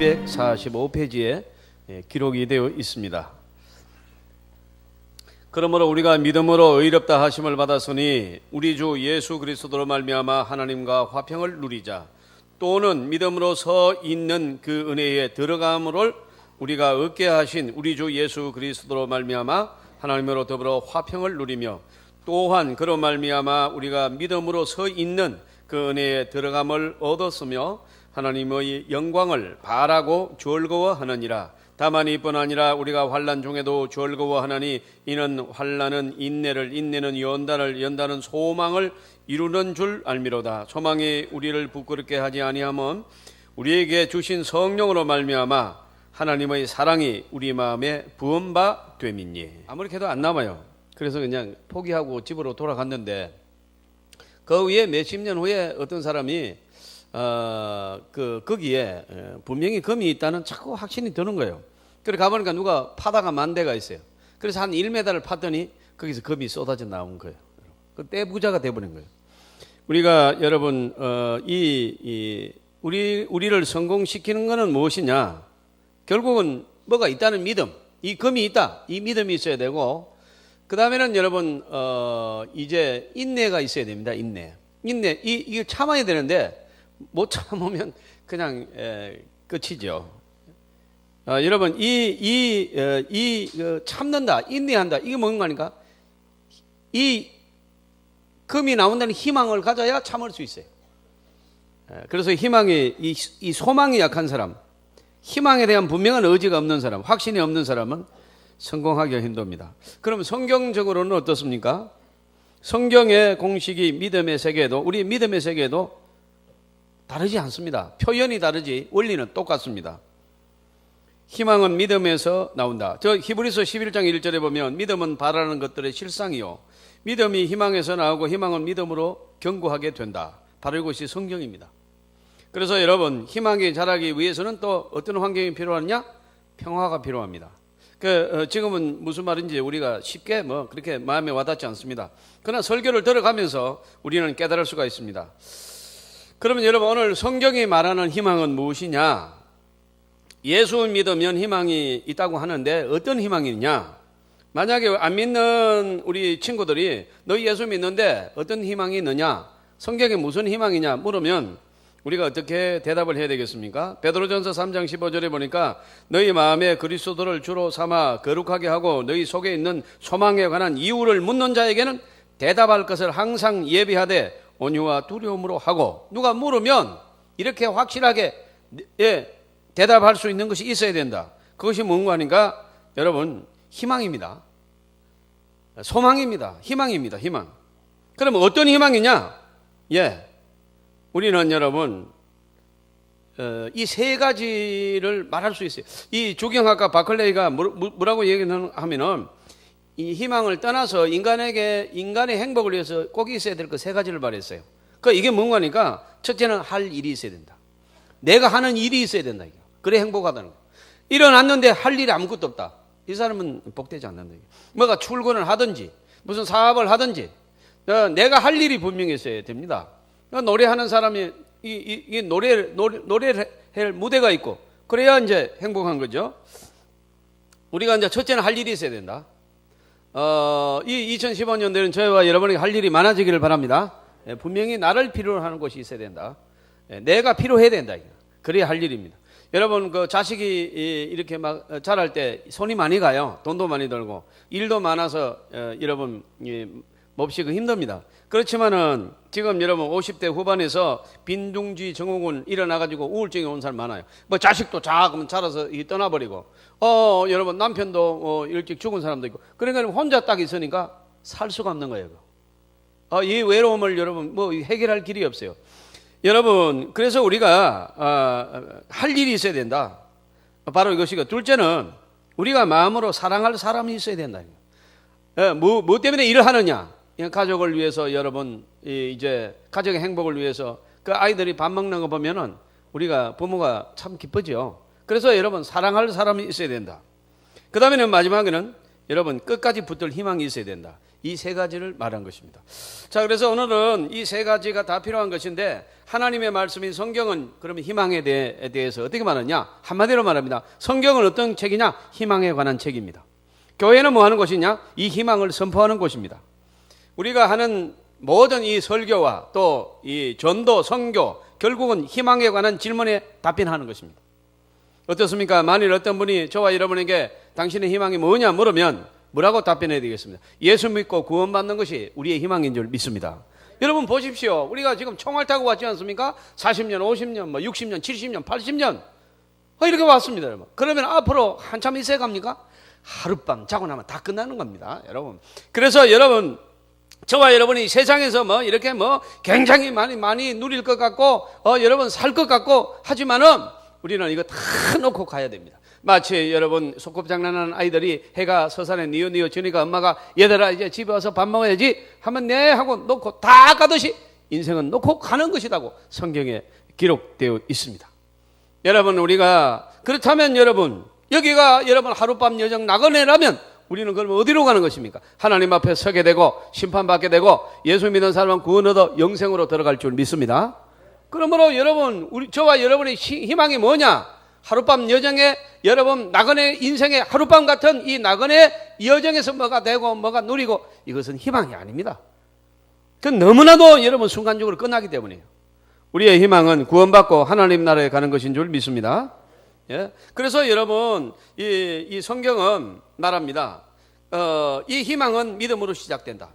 245페이지에 기록이 되어 있습니다. 그러므로 우리가 믿음으로 의롭다 하심을 받았으니 우리 주 예수 그리스도로 말미암아 하나님과 화평을 누리자. 또는 믿음으로 서 있는 그 은혜에 들어감을 우리가 얻게 하신 우리 주 예수 그리스도로 말미암아 하나님으로 더불어 화평을 누리며, 또한 그로 말미암아 우리가 믿음으로 서 있는 그 은혜에 들어감을 얻었으며 하나님의 영광을 바라고 즐거워하느니라. 다만 이뿐 아니라 우리가 환난 중에도 즐거워하나니 이는 환난은 인내를, 인내는 연단을, 연단은 소망을 이루는 줄 알미로다. 소망이 우리를 부끄럽게 하지 아니하면 우리에게 주신 성령으로 말미암아 하나님의 사랑이 우리 마음에 부은 바 됨이니. 아무리 해도 안 남아요. 그래서 그냥 포기하고 집으로 돌아갔는데, 그 후에 몇십 년 후에 어떤 사람이 거기에 분명히 금이 있다는 자꾸 확신이 드는 거예요. 그래 가보니까 누가 파다가 만 데가 있어요. 그래서 한 1m를 팠더니 거기서 금이 쏟아져 나온 거예요. 그때 부자가 돼버린 거예요. 우리가 여러분 우리를 성공시키는 것은 무엇이냐? 결국은 뭐가 있다는 믿음, 이 금이 있다, 이 믿음이 있어야 되고, 그 다음에는 여러분 이제 인내가 있어야 됩니다. 인내 이게 참아야 되는데 못 참으면 그냥 끝이죠. 여러분 참는다, 인내한다, 이게 뭔가 아닌가? 이 금이 나온다는 희망을 가져야 참을 수 있어요. 그래서 희망이 이 소망이 약한 사람, 희망에 대한 분명한 의지가 없는 사람, 확신이 없는 사람은 성공하기가 힘듭니다. 그럼 성경적으로는 어떻습니까? 성경의 공식이 믿음의 세계에도, 우리 믿음의 세계에도 다르지 않습니다. 표현이 다르지 원리는 똑같습니다. 희망은 믿음에서 나온다. 저 히브리서 11장 1절에 보면 믿음은 바라는 것들의 실상이요, 믿음이 희망에서 나오고 희망은 믿음으로 견고하게 된다. 바로 이것이 성경입니다. 그래서 여러분, 희망이 자라기 위해서는 또 어떤 환경이 필요하느냐? 평화가 필요합니다. 지금은 무슨 말인지 우리가 쉽게 그렇게 마음에 와닿지 않습니다. 그러나 설교를 들어가면서 우리는 깨달을 수가 있습니다. 그러면 여러분, 오늘 성경이 말하는 희망은 무엇이냐? 예수 믿으면 희망이 있다고 하는데 어떤 희망이냐? 만약에 안 믿는 우리 친구들이 너 예수 믿는데 어떤 희망이 있느냐? 성경에 무슨 희망이냐 물으면 우리가 어떻게 대답을 해야 되겠습니까? 베드로전서 3장 15절에 보니까 너희 마음에 그리스도를 주로 삼아 거룩하게 하고 너희 속에 있는 소망에 관한 이유를 묻는 자에게는 대답할 것을 항상 예비하되 온유와 두려움으로 하고. 누가 물으면 이렇게 확실하게 대답할 수 있는 것이 있어야 된다. 그것이 뭔가 하니까 여러분, 희망입니다. 소망입니다. 희망입니다. 희망. 그러면 어떤 희망이냐? 우리는 여러분 이 세 가지를 말할 수 있어요. 이 조경학과 바클레이가 뭐라고 얘기하면은 이 희망을 떠나서 인간의 행복을 위해서 꼭 있어야 될 그 세 가지를 말했어요. 이게 뭔가 하니까 첫째는 할 일이 있어야 된다. 내가 하는 일이 있어야 된다. 그래 행복하다는 거. 일어났는데 할 일이 아무것도 없다. 이 사람은 복되지 않는다. 뭐가 출근을 하든지 무슨 사업을 하든지 내가 할 일이 분명히 있어야 됩니다. 노래하는 사람이 이 노래를 할 무대가 있고 그래야 이제 행복한 거죠. 우리가 이제 첫째는 할 일이 있어야 된다. 이 2015년도에는 저희와 여러분에게 할 일이 많아지기를 바랍니다. 분명히 나를 필요로 하는 것이 있어야 된다. 내가 필요해야 된다. 그래야 할 일입니다. 여러분, 그 자식이 이렇게 막 자랄 때 손이 많이 가요. 돈도 많이 들고 일도 많아서 여러분 몹시 힘듭니다. 그렇지만은 지금 여러분 50대 후반에서 빈둥지 증후군 일어나가지고 우울증이 온 사람 많아요. 자식도 그러면 자라서 떠나버리고, 여러분 남편도 일찍 죽은 사람도 있고, 그러니까 혼자 딱 있으니까 살 수가 없는 거예요. 이 외로움을 여러분 해결할 길이 없어요. 여러분, 그래서 우리가 할 일이 있어야 된다. 바로 이것이고, 둘째는 우리가 마음으로 사랑할 사람이 있어야 된다. 뭐 때문에 일을 하느냐? 가족을 위해서, 여러분 이제 가정의 행복을 위해서 그 아이들이 밥 먹는 거 보면은 우리가 부모가 참 기쁘죠. 그래서 여러분 사랑할 사람이 있어야 된다. 그 다음에는 마지막에는 여러분 끝까지 붙을 희망이 있어야 된다. 이 세 가지를 말한 것입니다. 자, 그래서 오늘은 이 세 가지가 다 필요한 것인데 하나님의 말씀인 성경은 그러면 희망에 대해서 어떻게 말하냐? 한마디로 말합니다. 성경은 어떤 책이냐? 희망에 관한 책입니다. 교회는 뭐 하는 곳이냐? 이 희망을 선포하는 곳입니다. 우리가 하는 모든 이 설교와 또 이 전도, 선교, 결국은 희망에 관한 질문에 답변하는 것입니다. 어떻습니까? 만일 어떤 분이 저와 여러분에게 당신의 희망이 뭐냐 물으면 뭐라고 답변해야 되겠습니다? 예수 믿고 구원받는 것이 우리의 희망인 줄 믿습니다. 여러분 보십시오. 우리가 지금 총알 타고 왔지 않습니까? 40년, 50년, 60년, 70년, 80년 이렇게 왔습니다. 여러분. 그러면 앞으로 한참 있어야 갑니까? 하룻밤 자고 나면 다 끝나는 겁니다. 여러분. 그래서 여러분, 저와 여러분이 세상에서 이렇게 굉장히 많이 누릴 것 같고 여러분 살 것 같고 하지만은 우리는 이거 다 놓고 가야 됩니다. 마치 여러분 소꿉장난하는 아이들이 해가 서산에 뉘어 지니까 엄마가 얘들아 이제 집에 와서 밥 먹어야지 하면 네 하고 놓고 다 가듯이 인생은 놓고 가는 것이라고 성경에 기록되어 있습니다. 여러분 우리가 그렇다면 여러분 여기가 여러분 하룻밤 여정 나그네라면 우리는 그러면 어디로 가는 것입니까? 하나님 앞에 서게 되고 심판받게 되고 예수 믿는 사람은 구원 얻어 영생으로 들어갈 줄 믿습니다. 그러므로 여러분 저와 여러분의 희망이 뭐냐? 하룻밤 여정에 여러분 나그네 인생의 하룻밤 같은 이 나그네 여정에서 뭐가 되고 뭐가 누리고 이것은 희망이 아닙니다. 그건 너무나도 여러분 순간적으로 끝나기 때문이에요. 우리의 희망은 구원받고 하나님 나라에 가는 것인 줄 믿습니다. 예? 그래서 여러분 이 성경은 말합니다. 이 희망은 믿음으로 시작된다.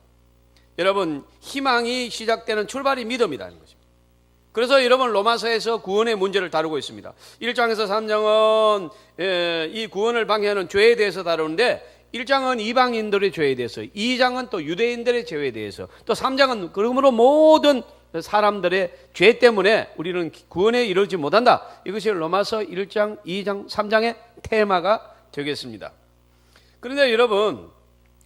여러분 희망이 시작되는 출발이 믿음이라는 것입니다. 그래서 여러분 로마서에서 구원의 문제를 다루고 있습니다. 1장에서 3장은 이 구원을 방해하는 죄에 대해서 다루는데 1장은 이방인들의 죄에 대해서, 2장은 또 유대인들의 죄에 대해서, 또 3장은 그러므로 모든 사람들의 죄 때문에 우리는 구원에 이르지 못한다. 이것이 로마서 1장, 2장, 3장의 테마가 되겠습니다. 그런데 여러분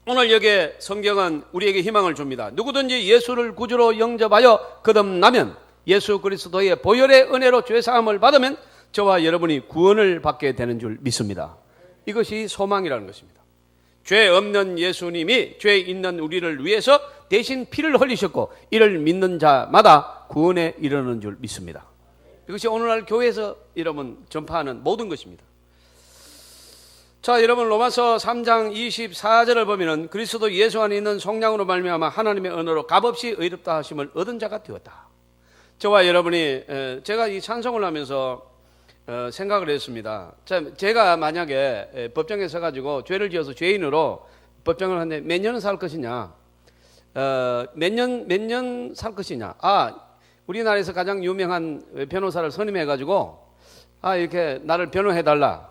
오늘 여기에 성경은 우리에게 희망을 줍니다. 누구든지 예수를 구주로 영접하여 거듭나면 예수 그리스도의 보혈의 은혜로 죄사함을 받으면 저와 여러분이 구원을 받게 되는 줄 믿습니다. 이것이 소망이라는 것입니다. 죄 없는 예수님이 죄 있는 우리를 위해서 대신 피를 흘리셨고 이를 믿는 자마다 구원에 이르는 줄 믿습니다. 이것이 오늘날 교회에서 여러분 전파하는 모든 것입니다. 자, 여러분 로마서 3장 24절을 보면은 그리스도 예수 안에 있는 속량으로 말미암아 하나님의 언어로 값없이 의롭다 하심을 얻은 자가 되었다. 저와 여러분이 제가 이 찬송을 하면서 생각을 했습니다. 제가 만약에 법정에 서가지고 죄를 지어서 죄인으로 법정을 하는데 몇 년은 살 것이냐, 몇 년 살 것이냐. 우리나라에서 가장 유명한 변호사를 선임해가지고 이렇게 나를 변호해달라.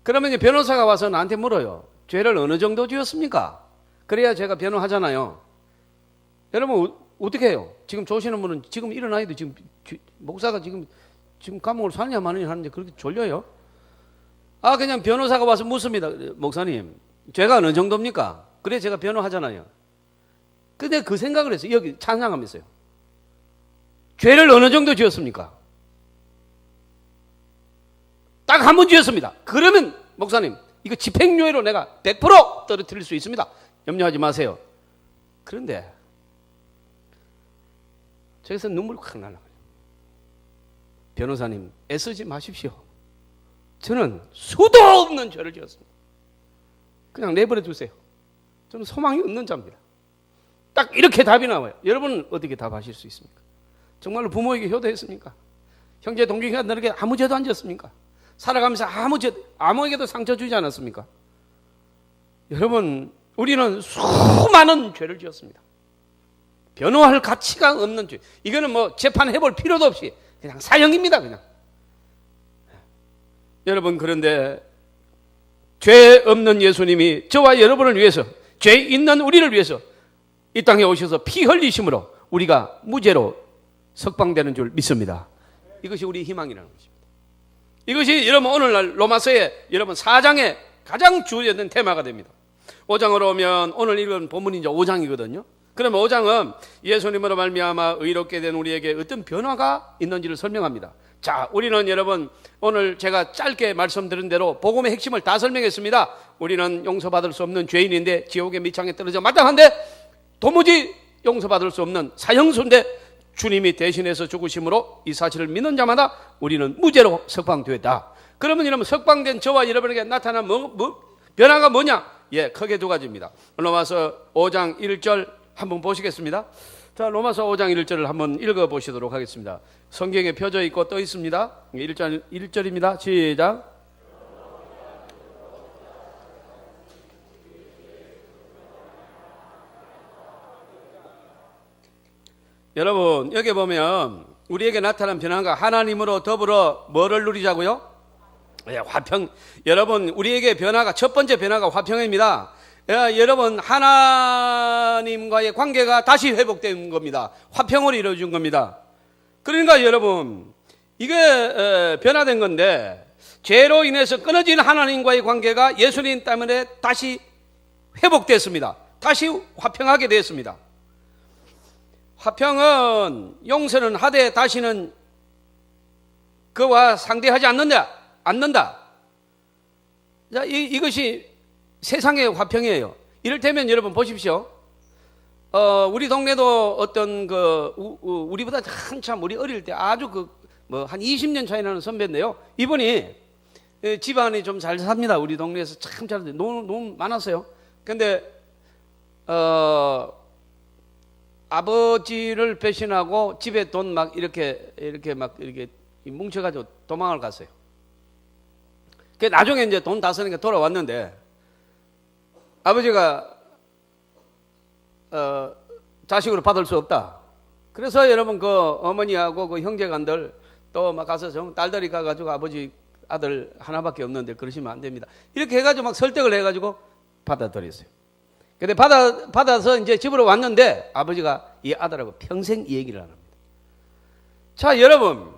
그러면 이제 변호사가 와서 나한테 물어요. 죄를 어느 정도 지었습니까? 그래야 제가 변호하잖아요. 여러분 어떻게 해요? 지금 조시는 분은 지금 일어나야도 지금 목사가 지금 감옥을 사느냐 마느냐 하는데 그렇게 졸려요? 그냥 변호사가 와서 묻습니다. 목사님, 죄가 어느 정도입니까? 그래 제가 변호하잖아요. 근데 그 생각을 했어요. 여기 찬양하면서요. 죄를 어느 정도 지었습니까? 딱 한 번 지었습니다. 그러면 목사님, 이거 집행유예로 내가 100% 떨어뜨릴 수 있습니다. 염려하지 마세요. 그런데 저기서 눈물이 확 날라가요. 변호사님, 애쓰지 마십시오. 저는 수도 없는 죄를 지었습니다. 그냥 내버려 두세요. 저는 소망이 없는 자입니다. 딱 이렇게 답이 나와요. 여러분은 어떻게 답하실 수 있습니까? 정말로 부모에게 효도했습니까? 형제 동기가들에게 아무 죄도 안 지었습니까? 살아가면서 아무에게도 상처 주지 않았습니까? 여러분, 우리는 수많은 죄를 지었습니다. 변호할 가치가 없는 죄. 이거는 재판해볼 필요도 없이 그냥 사형입니다. 그냥. 여러분, 그런데 죄 없는 예수님이 저와 여러분을 위해서, 죄 있는 우리를 위해서 이 땅에 오셔서 피 흘리심으로 우리가 무죄로 석방되는 줄 믿습니다. 이것이 우리 희망이라는 것입니다. 이것이 여러분 오늘날 로마서의 여러분 4장의 가장 주요된 테마가 됩니다. 5장으로 오면 오늘 읽은 본문이 이제 5장이거든요. 그러면 5장은 예수님으로 말미암아 의롭게 된 우리에게 어떤 변화가 있는지를 설명합니다. 자, 우리는 여러분 오늘 제가 짧게 말씀드린 대로 복음의 핵심을 다 설명했습니다. 우리는 용서받을 수 없는 죄인인데 지옥의 밑창에 떨어져 마땅한데 도무지 용서받을 수 없는 사형수인데 주님이 대신해서 죽으심으로 이 사실을 믿는 자마다 우리는 무죄로 석방되었다. 그러면 여러분 석방된 저와 여러분에게 나타난 변화가 뭐냐? 예, 크게 두 가지입니다. 로마서 5장 1절 한번 보시겠습니다. 자, 로마서 5장 1절을 한번 읽어보시도록 하겠습니다. 성경에 펴져 있고 떠 있습니다. 1절입니다. 시작. 여러분, 여기 보면 우리에게 나타난 변화가 하나님으로 더불어 뭐를 누리자고요? 예, 화평. 여러분, 우리에게 변화가, 첫 번째 변화가 화평입니다. 예, 여러분, 하나님과의 관계가 다시 회복된 겁니다. 화평을 이루어준 겁니다. 그러니까 여러분, 이게 변화된 건데, 죄로 인해서 끊어진 하나님과의 관계가 예수님 때문에 다시 회복됐습니다. 다시 화평하게 되었습니다. 화평은, 용서는 하되 다시는 그와 상대하지 않는다. 자, 이것이 세상의 화평이에요. 이를테면 여러분 보십시오. 우리 동네도 어떤 우리보다 한참 우리 어릴 때 아주 한 20년 차이 나는 선배인데요. 이분이 집안이 좀 잘 삽니다. 우리 동네에서 참 잘, 너무 많았어요. 근데, 아버지를 배신하고 집에 돈 막 이렇게 뭉쳐가지고 도망을 갔어요. 그 나중에 이제 돈 다 쓰니까 돌아왔는데 아버지가 자식으로 받을 수 없다. 그래서 여러분 그 어머니하고 그 형제간들 또 막 가서 딸들이 가가지고 아버지 아들 하나밖에 없는데 그러시면 안 됩니다. 이렇게 해가지고 막 설득을 해가지고 받아들였어요. 근데 받아서 이제 집으로 왔는데 아버지가 이 아들하고 평생 이 얘기를 안 합니다. 자, 여러분,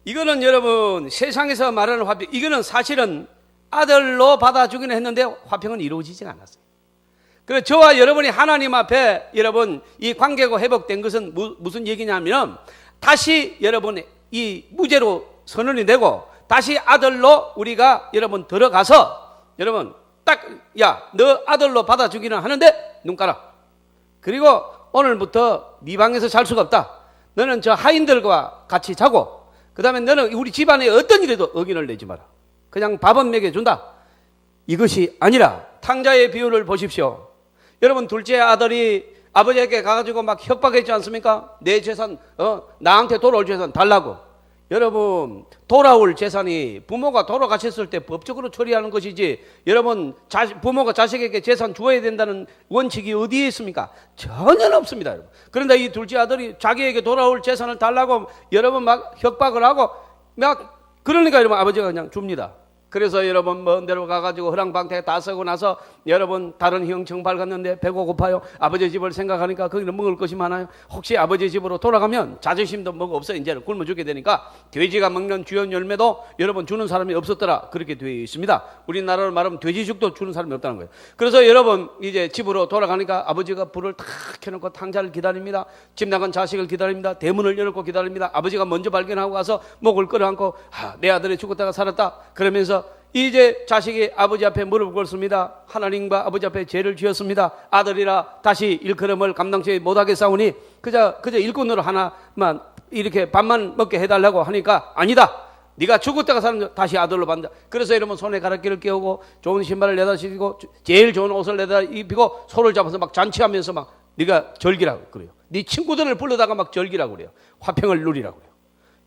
이거는 여러분 세상에서 말하는 화평, 이거는 사실은 아들로 받아주기는 했는데 화평은 이루어지지 않았어요. 그래서 저와 여러분이 하나님 앞에 여러분 이 관계가 회복된 것은 무슨 얘기냐면 다시 여러분 이 무죄로 선언이 되고 다시 아들로 우리가 여러분 들어가서 여러분 딱, 야, 너 아들로 받아주기는 하는데 눈 깔아. 그리고 오늘부터 네 방에서 잘 수가 없다. 너는 저 하인들과 같이 자고 그 다음에 너는 우리 집안에 어떤 일에도 의견을 내지 마라. 그냥 밥은 먹여준다. 이것이 아니라 탕자의 비유를 보십시오. 여러분 둘째 아들이 아버지에게 가가지고 막 협박했지 않습니까? 내 재산, 나한테 돌아올 재산 달라고. 여러분 돌아올 재산이 부모가 돌아가셨을 때 법적으로 처리하는 것이지 여러분 부모가 자식에게 재산 주어야 된다는 원칙이 어디에 있습니까? 전혀 없습니다. 여러분. 그런데 이 둘째 아들이 자기에게 돌아올 재산을 달라고 여러분 막 협박을 하고 막 그러니까 여러분 아버지가 그냥 줍니다. 그래서 여러분 먼 데로 가가지고 허랑방태 다 쓰고 나서 여러분 다른 형청발 갔는데 배가 고파요. 아버지 집을 생각하니까 거기는 먹을 것이 많아요. 혹시 아버지 집으로 돌아가면 자존심도 뭐가 없어 이제는 굶어 죽게 되니까 돼지가 먹는 주연 열매도 여러분 주는 사람이 없었더라. 그렇게 되어 있습니다. 우리나라로 말하면 돼지죽도 주는 사람이 없다는 거예요. 그래서 여러분 이제 집으로 돌아가니까 아버지가 불을 탁 켜놓고 탕자를 기다립니다. 집 나간 자식을 기다립니다. 대문을 열고 기다립니다. 아버지가 먼저 발견하고 가서 목을 끌어안고 내 아들이 죽었다가 살았다 그러면서 이제 자식이 아버지 앞에 무릎을 꿇습니다. 하나님과 아버지 앞에 죄를 지었습니다. 아들이라 다시 일컬음을 감당치 못하게 싸우니 그저 일꾼으로 하나만 이렇게 밥만 먹게 해달라고 하니까 아니다. 네가 죽었다가 사는 다시 아들로 받는다. 그래서 여러분 손에 가락기를 끼우고 좋은 신발을 내다 신고 제일 좋은 옷을 내다 입히고 소를 잡아서 막 잔치하면서 막 네가 절기라고 그래요. 네 친구들을 불러다가 막 절기라고 그래요. 화평을 누리라고 그래요.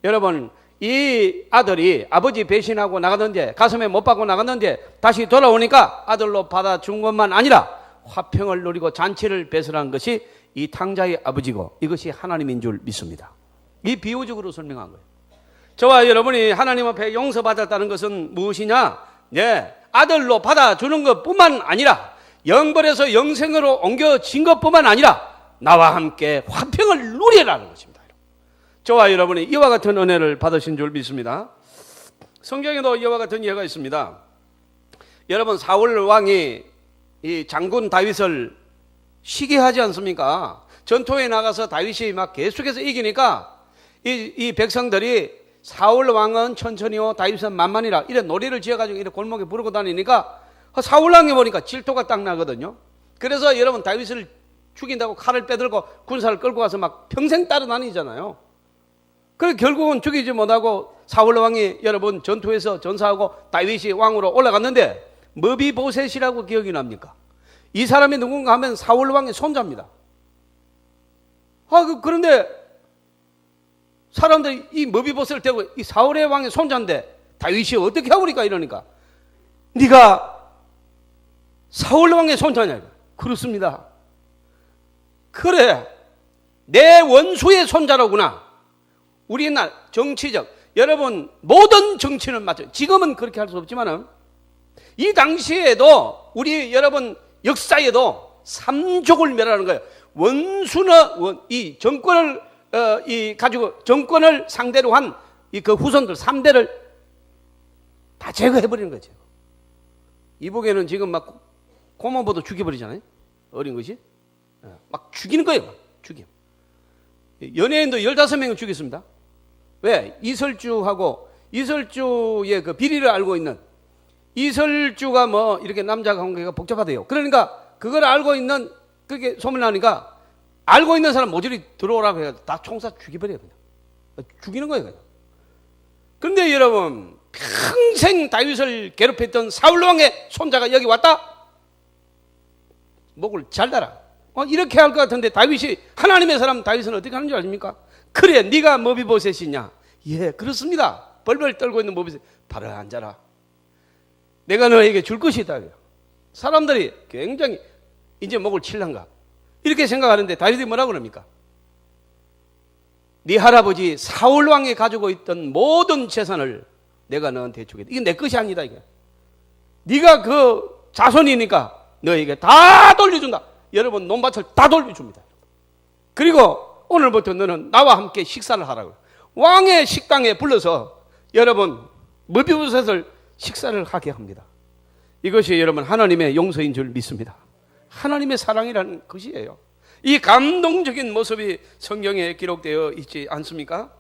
여러분 이 아들이 아버지 배신하고 나갔는데 가슴에 못 박고 나갔는데 다시 돌아오니까 아들로 받아준 것만 아니라 화평을 누리고 잔치를 배설한 것이 이 탕자의 아버지고 이것이 하나님인 줄 믿습니다. 이 비유적으로 설명한 거예요. 저와 여러분이 하나님 앞에 용서받았다는 것은 무엇이냐? 네, 아들로 받아주는 것뿐만 아니라 영벌에서 영생으로 옮겨진 것뿐만 아니라 나와 함께 화평을 누리라는 것입니다. 저와 여러분이 이와 같은 은혜를 받으신 줄 믿습니다. 성경에도 이와 같은 예가 있습니다. 여러분 사울 왕이 이 장군 다윗을 시기하지 않습니까? 전투에 나가서 다윗이 막 계속해서 이기니까 이 백성들이 사울 왕은 천천히요 다윗은 만만이라 이런 노래를 지어가지고 이렇게 골목에 부르고 다니니까 사울 왕이 보니까 질투가 딱 나거든요. 그래서 여러분 다윗을 죽인다고 칼을 빼들고 군사를 끌고 가서 막 평생 따라다니잖아요. 그래 결국은 죽이지 못하고 사울 왕이 여러분 전투에서 전사하고 다윗이 왕으로 올라갔는데 머비보셋이라고 기억이 납니까? 이 사람이 누군가 하면 사울 왕의 손자입니다. 그런데 사람들이 이 머비보셋을 대고 이 사울의 왕의 손자인데 다윗이 어떻게 하고 그러니까 이러니까 네가 사울 왕의 손자냐? 그렇습니다. 그래 내 원수의 손자로구나. 우리나라 정치적 여러분 모든 정치는 맞죠. 지금은 그렇게 할 수 없지만은 이 당시에도 우리 여러분 역사에도 삼족을 멸하는 거예요. 원수는 이 정권을 가지고 정권을 상대로 한 이 그 후손들 3대를 다 제거해 버리는 거죠. 이북에는 지금 막 고모부도 죽여버리잖아요. 어린 것이 막 죽이는 거예요. 막 죽여. 연예인도 15명을 죽였습니다. 왜? 이설주의 그 비리를 알고 있는 이설주가 뭐 이렇게 남자 관계가 복잡하대요. 그러니까 그걸 알고 있는 그게 소문나니까 알고 있는 사람 모조리 들어오라고 해서 다 총사 죽여버려요. 그냥. 죽이는 거예요. 그냥. 그런데 여러분 평생 다윗을 괴롭혔던 사울 왕의 손자가 여기 왔다? 목을 잘 달아. 이렇게 할 것 같은데 다윗이 하나님의 사람 다윗은 어떻게 하는 줄 아십니까? 그래 네가 머비보셋이냐? 예 그렇습니다. 벌벌 떨고 있는 머비보셋 바로 앉아라. 내가 너에게 줄 것이 있다. 사람들이 굉장히 이제 목을 칠란가 이렇게 생각하는데 다윗이 뭐라고 그럽니까? 네 할아버지 사울 왕이 가지고 있던 모든 재산을 내가 너한테 주겠다. 이게 내 것이 아니다. 이게 네가 그 자손이니까 너에게 다 돌려준다. 여러분 논밭을 다 돌려줍니다. 그리고 오늘부터 너는 나와 함께 식사를 하라고. 왕의 식당에 불러서 여러분 머비보셋을 식사를 하게 합니다. 이것이 여러분 하나님의 용서인 줄 믿습니다. 하나님의 사랑이라는 것이에요. 이 감동적인 모습이 성경에 기록되어 있지 않습니까?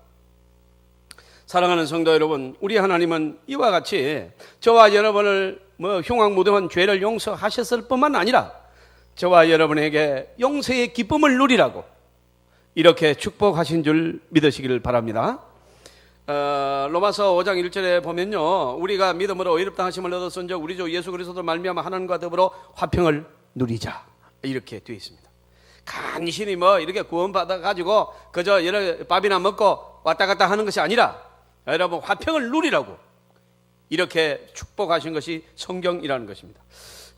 사랑하는 성도 여러분, 우리 하나님은 이와 같이 저와 여러분을 흉악무도한 죄를 용서하셨을 뿐만 아니라 저와 여러분에게 용서의 기쁨을 누리라고 이렇게 축복하신 줄 믿으시기를 바랍니다. 로마서 5장 1절에 보면요, 우리가 믿음으로 의롭다 하심을 얻었은즉 우리 주 예수 그리스도 말미암아 하나님과 더불어 화평을 누리자 이렇게 되어 있습니다. 간신히 이렇게 구원받아 가지고 그저 여러 밥이나 먹고 왔다 갔다 하는 것이 아니라 여러분 화평을 누리라고 이렇게 축복하신 것이 성경이라는 것입니다.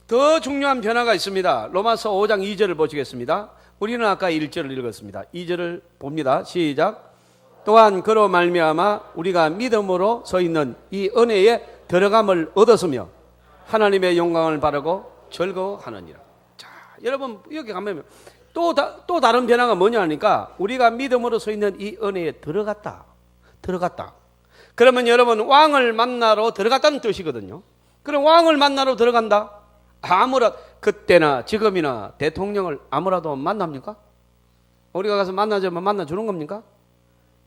더 중요한 변화가 있습니다. 로마서 5장 2절을 보시겠습니다. 우리는 아까 1절을 읽었습니다. 2절을 봅니다. 시작. 또한 그로 말미암아 우리가 믿음으로 서 있는 이 은혜에 들어감을 얻었으며 하나님의 영광을 바라고 즐거워하느니라. 자, 여러분 여기 가면 또 다른 변화가 뭐냐 하니까 우리가 믿음으로 서 있는 이 은혜에 들어갔다. 그러면 여러분 왕을 만나러 들어갔다는 뜻이거든요. 그럼 왕을 만나러 들어간다. 그때나 지금이나 대통령을 아무라도 만납니까? 우리가 가서 만나자면 만나주는 겁니까?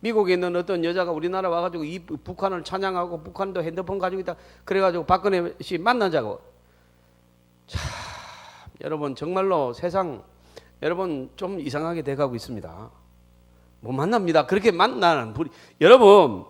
미국에 있는 어떤 여자가 우리나라 와가지고 이 북한을 찬양하고 북한도 핸드폰 가지고 있다 그래가지고 박근혜 씨 만나자고. 참 여러분 정말로 세상 여러분 좀 이상하게 돼가고 있습니다. 못 만납니다. 그렇게 만나는 분이 여러분.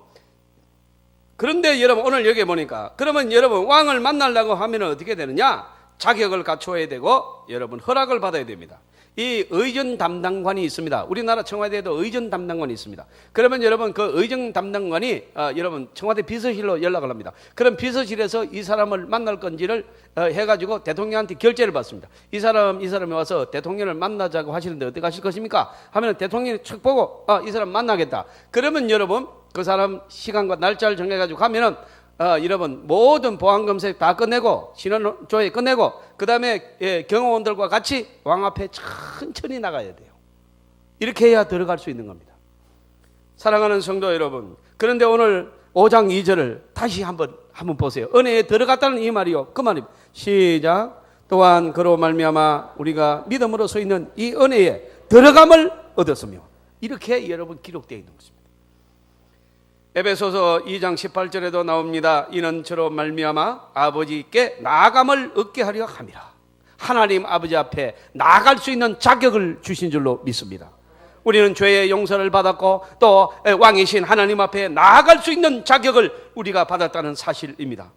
그런데 여러분 오늘 여기 보니까 그러면 여러분 왕을 만나려고 하면 어떻게 되느냐? 자격을 갖춰야 되고 여러분 허락을 받아야 됩니다. 이 의전 담당관이 있습니다. 우리나라 청와대에도 의전 담당관이 있습니다. 그러면 여러분 그 의전 담당관이 여러분 청와대 비서실로 연락을 합니다. 그럼 비서실에서 이 사람을 만날 건지를 해가지고 대통령한테 결재를 받습니다. 이 사람이 와서 대통령을 만나자고 하시는데 어떻게 하실 것입니까? 하면 대통령이 척 보고 이 사람 만나겠다. 그러면 여러분 그 사람 시간과 날짜를 정해가지고 가면은 여러분 모든 보안 검색 다 끝내고 신원 조회 끝내고 그 다음에 경호원들과 같이 왕 앞에 천천히 나가야 돼요. 이렇게 해야 들어갈 수 있는 겁니다. 사랑하는 성도 여러분, 그런데 오늘 5장 2절을 다시 한번 보세요. 은혜에 들어갔다는 이 말이요. 그 말입니다. 시작. 또한 그로 말미암아 우리가 믿음으로 서 있는 이 은혜에 들어감을 얻었으며 이렇게 여러분 기록되어 있는 것입니다. 에베소서 2장 18절에도 나옵니다. 이는 저로 말미암아 아버지께 나아감을 얻게 하려 함이라. 하나님 아버지 앞에 나아갈 수 있는 자격을 주신 줄로 믿습니다. 우리는 죄의 용서를 받았고 또 왕이신 하나님 앞에 나아갈 수 있는 자격을 우리가 받았다는 사실입니다.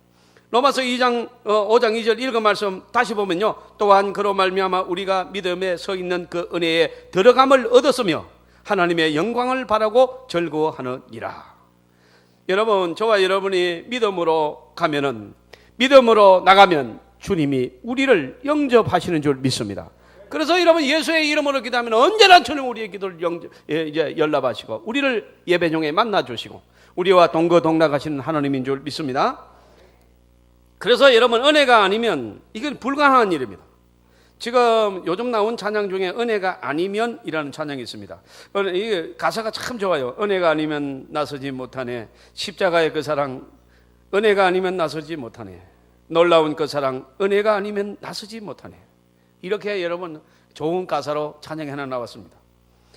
로마서 5장 2절 읽은 말씀 다시 보면요, 또한 그로 말미암아 우리가 믿음에 서 있는 그 은혜에 들어감을 얻었으며 하나님의 영광을 바라고 즐거워하느니라. 여러분, 저와 여러분이 믿음으로 가면은, 믿음으로 나가면 주님이 우리를 영접하시는 줄 믿습니다. 그래서 여러분, 예수의 이름으로 기도하면 언제나 주님 우리의 기도를 연락하시고 우리를 예배중에 만나주시고 우리와 동거동락하시는 하나님인 줄 믿습니다. 그래서 여러분, 은혜가 아니면 이건 불가능한 일입니다. 지금 요즘 나온 찬양 중에 은혜가 아니면 이라는 찬양이 있습니다. 이 가사가 참 좋아요. 은혜가 아니면 나서지 못하네. 십자가의 그 사랑, 은혜가 아니면 나서지 못하네. 놀라운 그 사랑, 은혜가 아니면 나서지 못하네. 이렇게 여러분 좋은 가사로 찬양이 하나 나왔습니다.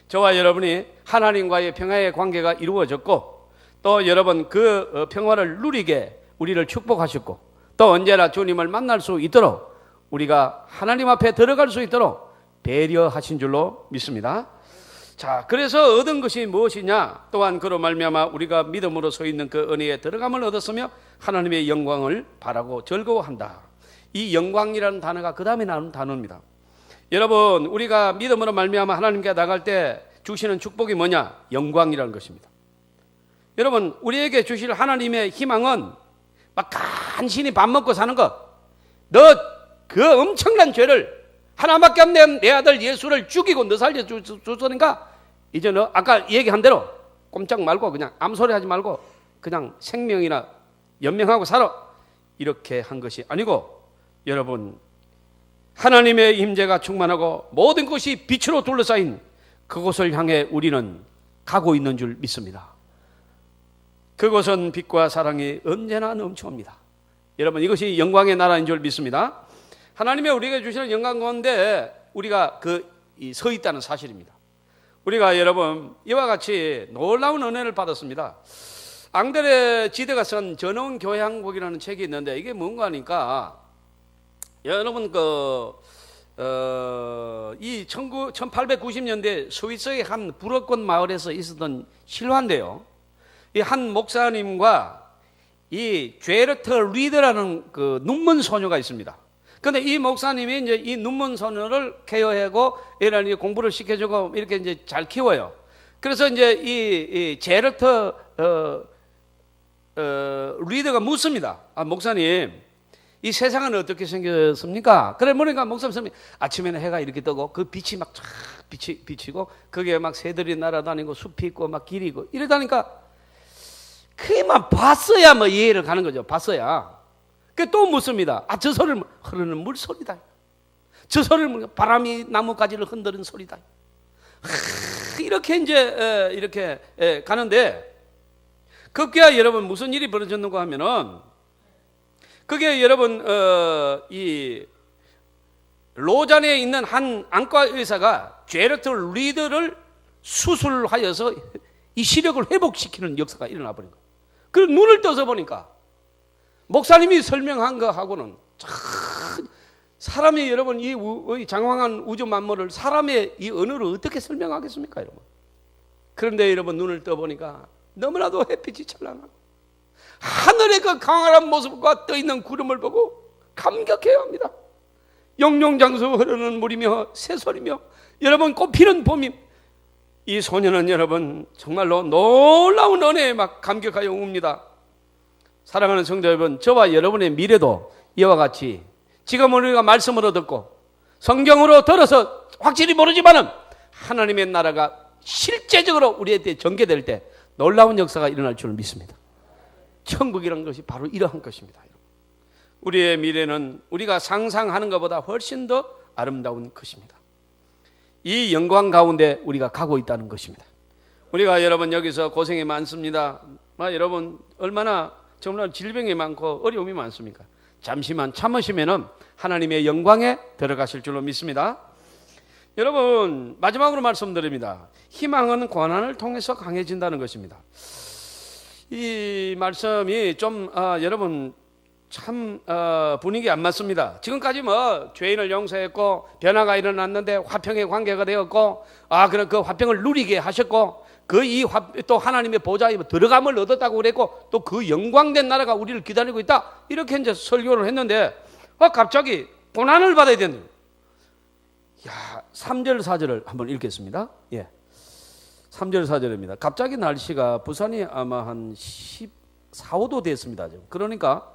저와 여러분이 하나님과의 평화의 관계가 이루어졌고 또 여러분 그 평화를 누리게 우리를 축복하셨고 또 언제나 주님을 만날 수 있도록 우리가 하나님 앞에 들어갈 수 있도록 배려하신 줄로 믿습니다. 자, 그래서 얻은 것이 무엇이냐? 또한 그로 말미암아 우리가 믿음으로 서 있는 그 은혜에 들어감을 얻었으며 하나님의 영광을 바라고 즐거워한다. 이 영광이라는 단어가 그 다음에 나오는 단어입니다. 여러분, 우리가 믿음으로 말미암아 하나님께 나갈 때 주시는 축복이 뭐냐? 영광이라는 것입니다. 여러분, 우리에게 주실 하나님의 희망은 막 간신히 밥 먹고 사는 것, 너 그 엄청난 죄를 하나밖에 없는 내 아들 예수를 죽이고 너 살려줬으니까 이제 너 아까 얘기한 대로 꼼짝 말고 그냥 아무 소리 하지 말고 그냥 생명이나 연명하고 살아, 이렇게 한 것이 아니고 여러분, 하나님의 임재가 충만하고 모든 것이 빛으로 둘러싸인 그곳을 향해 우리는 가고 있는 줄 믿습니다. 그곳은 빛과 사랑이 언제나 넘쳐옵니다. 여러분, 이것이 영광의 나라인 줄 믿습니다. 하나님의 우리에게 주시는 영광 가운데 우리가 서 있다는 사실입니다. 우리가 여러분 이와 같이 놀라운 은혜를 받았습니다. 앙드레 지드가 쓴 전원 교향곡이라는 책이 있는데 이게 뭔가 하니까 여러분 이 1890년대 스위스의 한 불어권 마을에서 있었던 실화인데요. 이 한 목사님과 이 죄르트 리드라는 그 눈먼 소녀가 있습니다. 그런데 이 목사님이 이제 이 눈먼 소녀를 케어하고 이런 공부를 시켜주고 이렇게 이제 잘 키워요. 그래서 이제 이 제르트 리더가 묻습니다. 아, 목사님, 이 세상은 어떻게 생겼습니까? 그래 보니까 목사님이 아침에는 해가 이렇게 뜨고 그 빛이 막 쫙 비치고 거기에 막 새들이 날아다니고 숲이 있고 막 길이 있고 이러다니까 그만 봤어야 뭐 이해를 가는 거죠. 봤어야. 또 묻습니다. 아, 저 소리는 흐르는 물 소리다. 저 소리는 바람이 나뭇가지를 흔드는 소리다. 이렇게 이제 이렇게 가는데 그게 여러분 무슨 일이 벌어졌는가 하면은 그게 여러분 이 로잔에 있는 한 안과 의사가 제르트 리드를 수술하여서 이 시력을 회복시키는 역사가 일어나 버린 거예요. 그 눈을 떠서 보니까 목사님이 설명한 거하고는 사람이 여러분 이 장황한 우주 만물을 사람의 이 언어로 어떻게 설명하겠습니까, 여러분? 그런데 여러분 눈을 떠 보니까 너무나도 햇빛이 찬란하고 하늘의 그 강렬한 모습과 떠 있는 구름을 보고 감격해야 합니다. 영용장수 흐르는 물이며 새소리며 여러분 꽃피는 봄이, 이 소녀는 여러분 정말로 놀라운 은혜에 막 감격하여 웁니다. 사랑하는 성도 여러분, 저와 여러분의 미래도 이와 같이 지금 우리가 말씀으로 듣고 성경으로 들어서 확실히 모르지만은 하나님의 나라가 실제적으로 우리한테 전개될 때 놀라운 역사가 일어날 줄 믿습니다. 천국이라는 것이 바로 이러한 것입니다. 우리의 미래는 우리가 상상하는 것보다 훨씬 더 아름다운 것입니다. 이 영광 가운데 우리가 가고 있다는 것입니다. 우리가 여러분 여기서 고생이 많습니다. 여러분 얼마나 정말 질병이 많고 어려움이 많습니까? 잠시만 참으시면은 하나님의 영광에 들어가실 줄로 믿습니다. 여러분 마지막으로 말씀드립니다. 희망은 고난을 통해서 강해진다는 것입니다. 이 말씀이 좀 여러분 참 분위기 안 맞습니다. 지금까지 뭐 죄인을 용서했고 변화가 일어났는데 화평의 관계가 되었고 그럼 그 화평을 누리게 하셨고 또 하나님의 보좌에 들어감을 얻었다고 그랬고 또 그 영광된 나라가 우리를 기다리고 있다 이렇게 이제 설교를 했는데 갑자기 고난을 받아야 되는. 3절 4절을 한번 읽겠습니다. 3절 4절입니다. 갑자기 날씨가 부산이 아마 한 14, 5도 됐습니다. 지금. 그러니까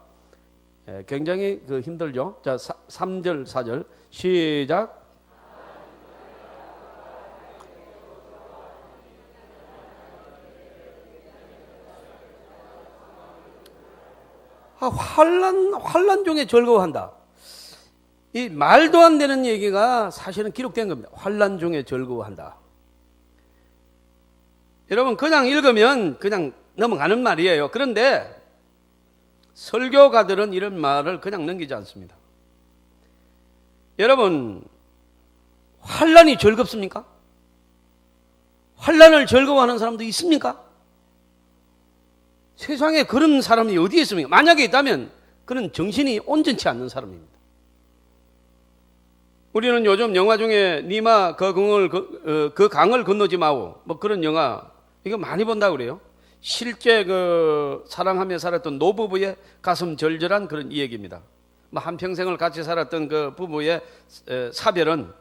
굉장히 힘들죠. 자, 3절 4절 시작. 환난 중에 즐거워한다. 이 말도 안 되는 얘기가 사실은 기록된 겁니다. 환난 중에 즐거워한다. 여러분 그냥 읽으면 그냥 넘어가는 말이에요. 그런데 설교가들은 이런 말을 그냥 넘기지 않습니다. 여러분 환난이 즐겁습니까? 환난을 즐거워하는 사람도 있습니까? 세상에 그런 사람이 어디에 있습니까? 만약에 있다면 그는 정신이 온전치 않는 사람입니다. 우리는 요즘 영화 중에 니마 그 강을 건너지 마오 뭐 그런 영화 이거 많이 본다고 그래요. 실제 사랑하며 살았던 노부부의 가슴 절절한 그런 이야기입니다. 뭐 한평생을 같이 살았던 그 부부의 사별은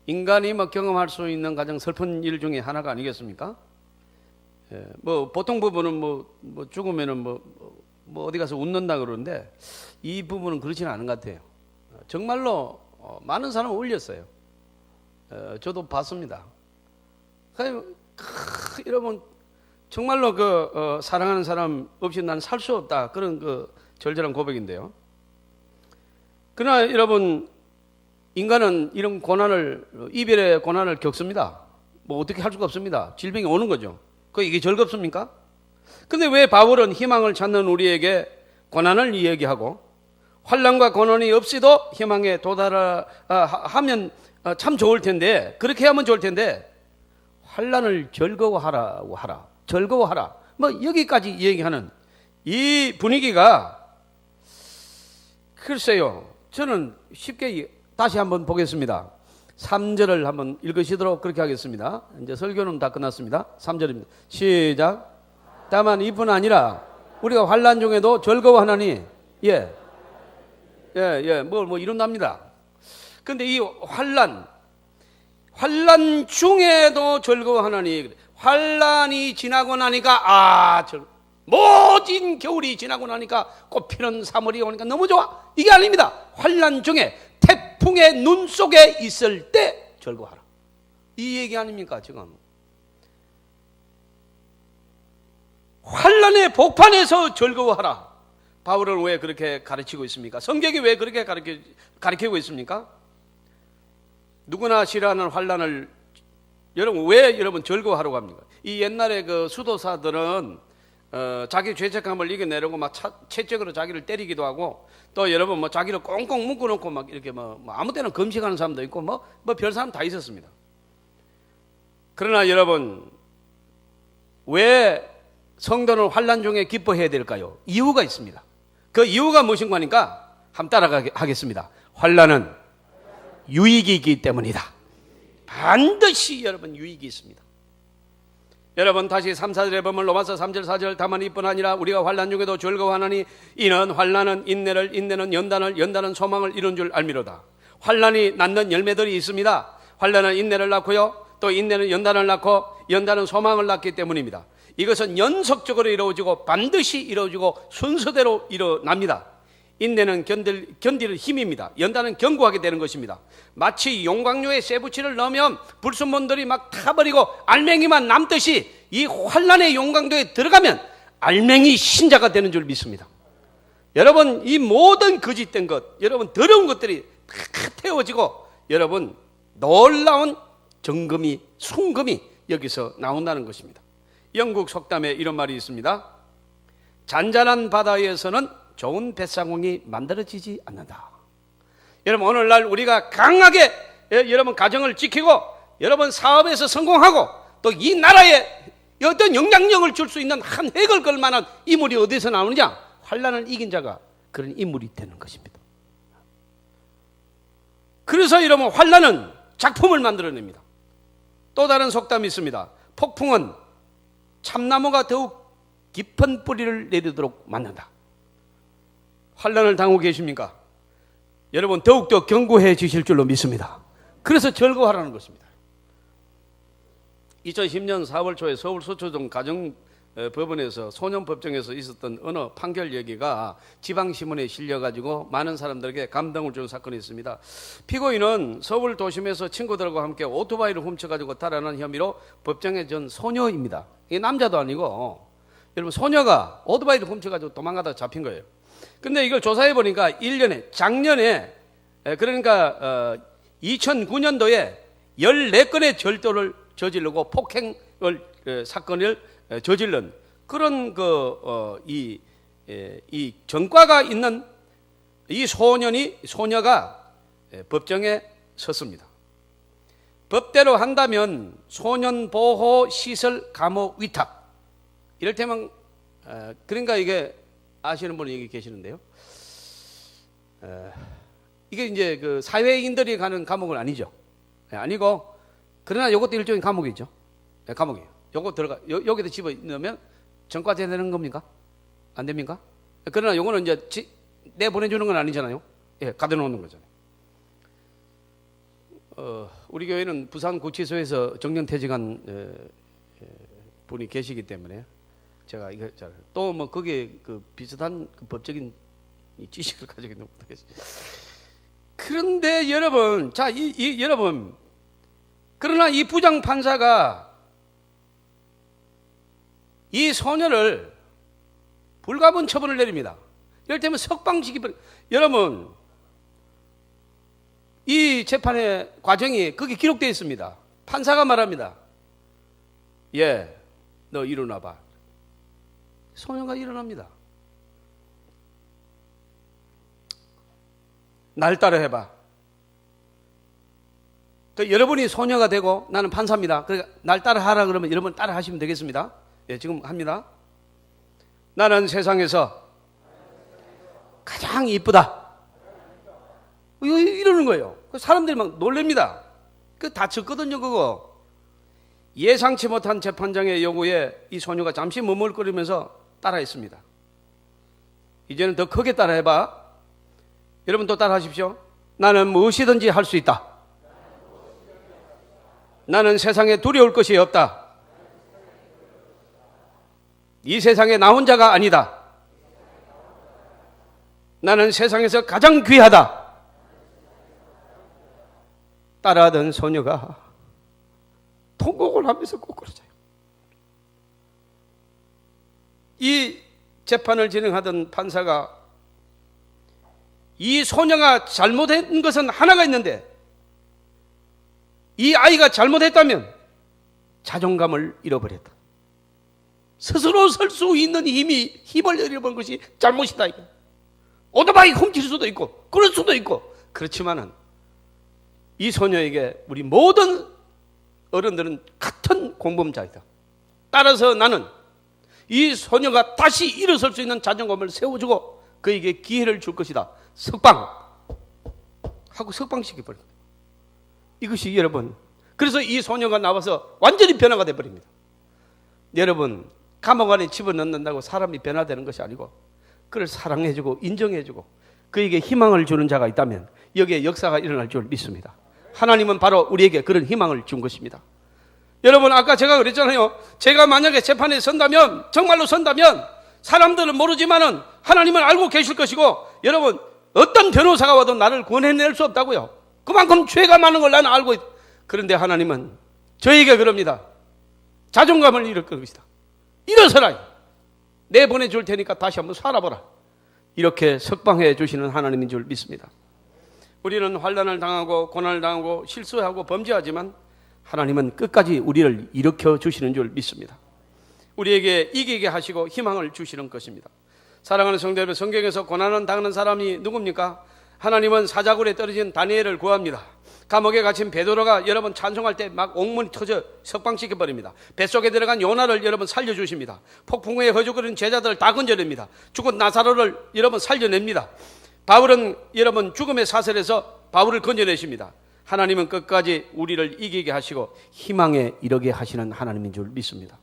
인간이 경험할 수 있는 가장 슬픈 일 중에 하나가 아니겠습니까? 뭐 보통 부부는 뭐 죽으면은 뭐 어디 가서 웃는다 그러는데 이 부부는 그렇지는 않은 것 같아요. 정말로 많은 사람을 울렸어요. 저도 봤습니다. 여러분 정말로 사랑하는 사람 없이 난 살 수 없다 그런 절절한 고백인데요. 그러나 여러분 인간은 이런 이별의 고난을 겪습니다. 뭐 어떻게 할 수가 없습니다. 질병이 오는 거죠. 이게 즐겁습니까? 근데 왜 바울은 희망을 찾는 우리에게 고난을 이야기하고 환난과 고난이 없이도 희망에 도달하면 참 좋을 텐데 그렇게 하면 좋을 텐데 환난을 즐거워하라 뭐 여기까지 얘기하는 이 분위기가 글쎄요 저는 쉽게 다시 한번 보겠습니다. 3절을 한번 읽으시도록 그렇게 하겠습니다. 이제 설교는 다 끝났습니다. 3절입니다. 시작. 다만 이뿐 아니라 우리가 환난 중에도 즐거워하나니 뭐 이룬답니다. 근데 이 환난 중에도 즐거워하나니 환난이 지나고 나니까 모진 겨울이 지나고 나니까 꽃피는 3월이 오니까 너무 좋아. 이게 아닙니다. 환난 중에 태풍의 눈 속에 있을 때 즐거워하라. 이 얘기 아닙니까 지금? 환난의 복판에서 즐거워하라. 바울은 왜 그렇게 가르치고 있습니까? 성경이 왜 그렇게 가르치고 있습니까? 누구나 싫어하는 환난을 왜 여러분 즐거워하라고 합니까? 이 옛날에 수도사들은 자기 죄책감을 이겨내려고 막 채찍으로 자기를 때리기도 하고 또 여러분 자기를 꽁꽁 묶어놓고 막 이렇게 아무 때나 금식하는 사람도 있고 별 사람 다 있었습니다. 그러나 여러분 왜 성도는 환난 중에 기뻐해야 될까요? 이유가 있습니다. 그 이유가 무엇인가 하니까 한번 따라가겠습니다. 환난은 유익이 있기 때문이다. 반드시 여러분 유익이 있습니다. 여러분 다시 3, 4절에 보면 로마서 3절 4절 다만 이뿐 아니라 우리가 환난 중에도 즐거워하나니 이는 환난은 인내를 인내는 연단을 연단은 소망을 이룬 줄 알미로다. 환난이 낳는 열매들이 있습니다. 환난은 인내를 낳고요 또 인내는 연단을 낳고 연단은 소망을 낳기 때문입니다. 이것은 연속적으로 이루어지고 반드시 이루어지고 순서대로 일어납니다. 인내는 견딜 힘입니다. 연단은 견고하게 되는 것입니다. 마치 용광로에 쇠붙이를 넣으면 불순물들이 막 타버리고 알맹이만 남듯이 이 환난의 용광로에 들어가면 알맹이 신자가 되는 줄 믿습니다. 여러분 이 모든 거짓된 것 여러분 더러운 것들이 다 태워지고 여러분 놀라운 정금이 순금이 여기서 나온다는 것입니다. 영국 속담에 이런 말이 있습니다. 잔잔한 바다에서는 좋은 뱃사공이 만들어지지 않는다. 여러분 오늘날 우리가 강하게 여러분 가정을 지키고 여러분 사업에서 성공하고 또 이 나라의 어떤 영향력을 줄 수 있는 한 획을 걸 만한 인물이 어디서 나오느냐? 환난을 이긴 자가 그런 인물이 되는 것입니다. 그래서 여러분, 환난은 작품을 만들어냅니다. 또 다른 속담이 있습니다. 폭풍은 참나무가 더욱 깊은 뿌리를 내리도록 만든다. 환난을 당하고 계십니까? 여러분, 더욱더 견고해지실 줄로 믿습니다. 그래서 즐거워하라는 것입니다. 2010년 4월 초에 서울 서초동 가정법원에서 소년법정에서 있었던 어느 판결 얘기가 지방신문에 실려가지고 많은 사람들에게 감동을 주는 사건이 있습니다. 피고인은 서울 도심에서 친구들과 함께 오토바이를 훔쳐가지고 달아난 혐의로 법정에 전 소녀입니다. 이게 남자도 아니고, 여러분, 소녀가 오토바이를 훔쳐가지고 도망가다가 잡힌 거예요. 근데 이걸 조사해 보니까 1년에, 작년에, 그러니까 2009년도에 14건의 절도를 저지르고 폭행을 사건을 저질른 그런 이 전과가 있는 이 소녀가 법정에 섰습니다. 법대로 한다면 소년보호시설 감옥 위탁, 이를테면 그러니까 이게 아시는 분이 여기 계시는데요. 이게 이제 그 사회인들이 가는 감옥은 아니죠. 아니고, 그러나 이것도 일종의 감옥이죠. 감옥이에요. 요거 여기다 집어 넣으면 전과제 되는 겁니까? 안 됩니까? 그러나 요거는 이제 내보내주는 건 아니잖아요. 예, 가둬놓는 거잖아요. 우리 교회는 부산 구치소에서 정년퇴직한 분이 계시기 때문에 제가 이거 또 뭐 거기에 그 비슷한 그 법적인 지식을 가지고 있는 못하겠어요. 그런데 여러분, 자, 여러분, 그러나 이 부장 판사가 이 소녀를 불가분 처분을 내립니다. 이를테면 석방시키. 여러분, 이 재판의 과정이 거기 기록되어 있습니다. 판사가 말합니다. 예, 너 일어나봐. 소녀가 일어납니다. 날 따라 해봐. 여러분이 소녀가 되고 나는 판사입니다. 그러니까 날 따라 하라 그러면 여러분 따라 하시면 되겠습니다. 예, 지금 합니다. 나는 세상에서 가장 이쁘다. 이러는 거예요. 사람들이 막 놀랍니다. 그 다쳤거든요, 그거. 예상치 못한 재판장의 요구에 이 소녀가 잠시 머물거리면서 따라했습니다. 이제는 더 크게 따라해봐. 여러분 또 따라하십시오. 나는 무엇이든지 할 수 있다. 나는 세상에 두려울 것이 없다. 이 세상에 나 혼자가 아니다. 나는 세상에서 가장 귀하다. 따라하던 소녀가 통곡을 하면서 꼬꾸라져요. 이 재판을 진행하던 판사가 이 소녀가 잘못한 것은 하나가 있는데, 이 아이가 잘못했다면 자존감을 잃어버렸다. 스스로 설 수 있는 힘을 잃어버린 것이 잘못이다. 오토바이 훔칠 수도 있고 그럴 수도 있고, 그렇지만은 이 소녀에게 우리 모든 어른들은 같은 공범자이다. 따라서 나는 이 소녀가 다시 일어설 수 있는 자존감을 세워주고 그에게 기회를 줄 것이다. 석방 하고 석방시켜버립니다. 이것이 여러분, 그래서 이 소녀가 나와서 완전히 변화가 되어버립니다. 여러분, 감옥 안에 집어넣는다고 사람이 변화되는 것이 아니고 그를 사랑해주고 인정해주고 그에게 희망을 주는 자가 있다면 여기에 역사가 일어날 줄 믿습니다. 하나님은 바로 우리에게 그런 희망을 준 것입니다. 여러분, 아까 제가 그랬잖아요. 제가 만약에 재판에 선다면, 정말로 선다면 사람들은 모르지만은 하나님은 알고 계실 것이고, 여러분, 어떤 변호사가 와도 나를 구원해낼 수 없다고요. 그만큼 죄가 많은 걸 나는 알고 그런데 하나님은 저에게 그럽니다. 자존감을 잃을 것이다. 일어서라. 내보내줄 테니까 다시 한번 살아보라. 이렇게 석방해 주시는 하나님인 줄 믿습니다. 우리는 환난을 당하고 고난을 당하고 실수하고 범죄하지만 하나님은 끝까지 우리를 일으켜 주시는 줄 믿습니다. 우리에게 이기게 하시고 희망을 주시는 것입니다. 사랑하는 성도 여러분, 성경에서 고난을 당하는 사람이 누굽니까? 하나님은 사자굴에 떨어진 다니엘을 구합니다. 감옥에 갇힌 베드로가 여러분 찬송할 때 막 옥문이 터져 석방시켜 버립니다. 뱃속에 들어간 요나를 여러분 살려주십니다. 폭풍우에 허죽거리는 제자들을 다 건져냅니다. 죽은 나사로를 여러분 살려냅니다. 바울은 여러분 죽음의 사슬에서 바울을 건져내십니다. 하나님은 끝까지 우리를 이기게 하시고 희망에 이르게 하시는 하나님인 줄 믿습니다.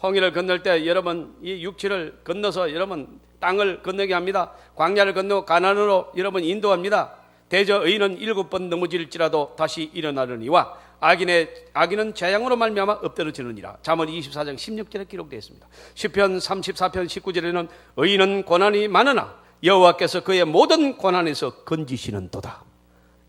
홍해를 건널 때 여러분 이 육지를 건너서 여러분 땅을 건너게 합니다. 광야를 건너 가나안으로 여러분 인도합니다. 대저 의인은 7번 넘어질지라도 다시 일어나려니와 악인은 재앙으로 말미암아 엎드러지느니라. 잠언 24장 16절에 기록되어 있습니다. 시편 34편 19절에는 의인은 고난이 많으나 여호와께서 그의 모든 고난에서 건지시는도다.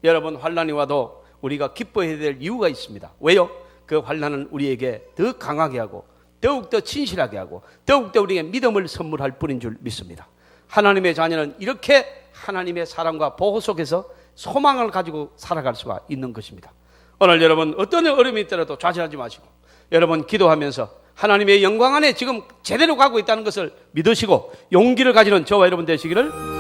여러분 환난이 와도 우리가 기뻐해야 될 이유가 있습니다. 왜요? 그 환난은 우리에게 더 강하게 하고 더욱더 진실하게 하고 더욱더 우리에게 믿음을 선물할 뿐인 줄 믿습니다. 하나님의 자녀는 이렇게 하나님의 사랑과 보호 속에서 소망을 가지고 살아갈 수가 있는 것입니다. 오늘 여러분 어떤 어려움이 있더라도 좌절하지 마시고 여러분 기도하면서 하나님의 영광 안에 지금 제대로 가고 있다는 것을 믿으시고 용기를 가지는 저와 여러분 되시기를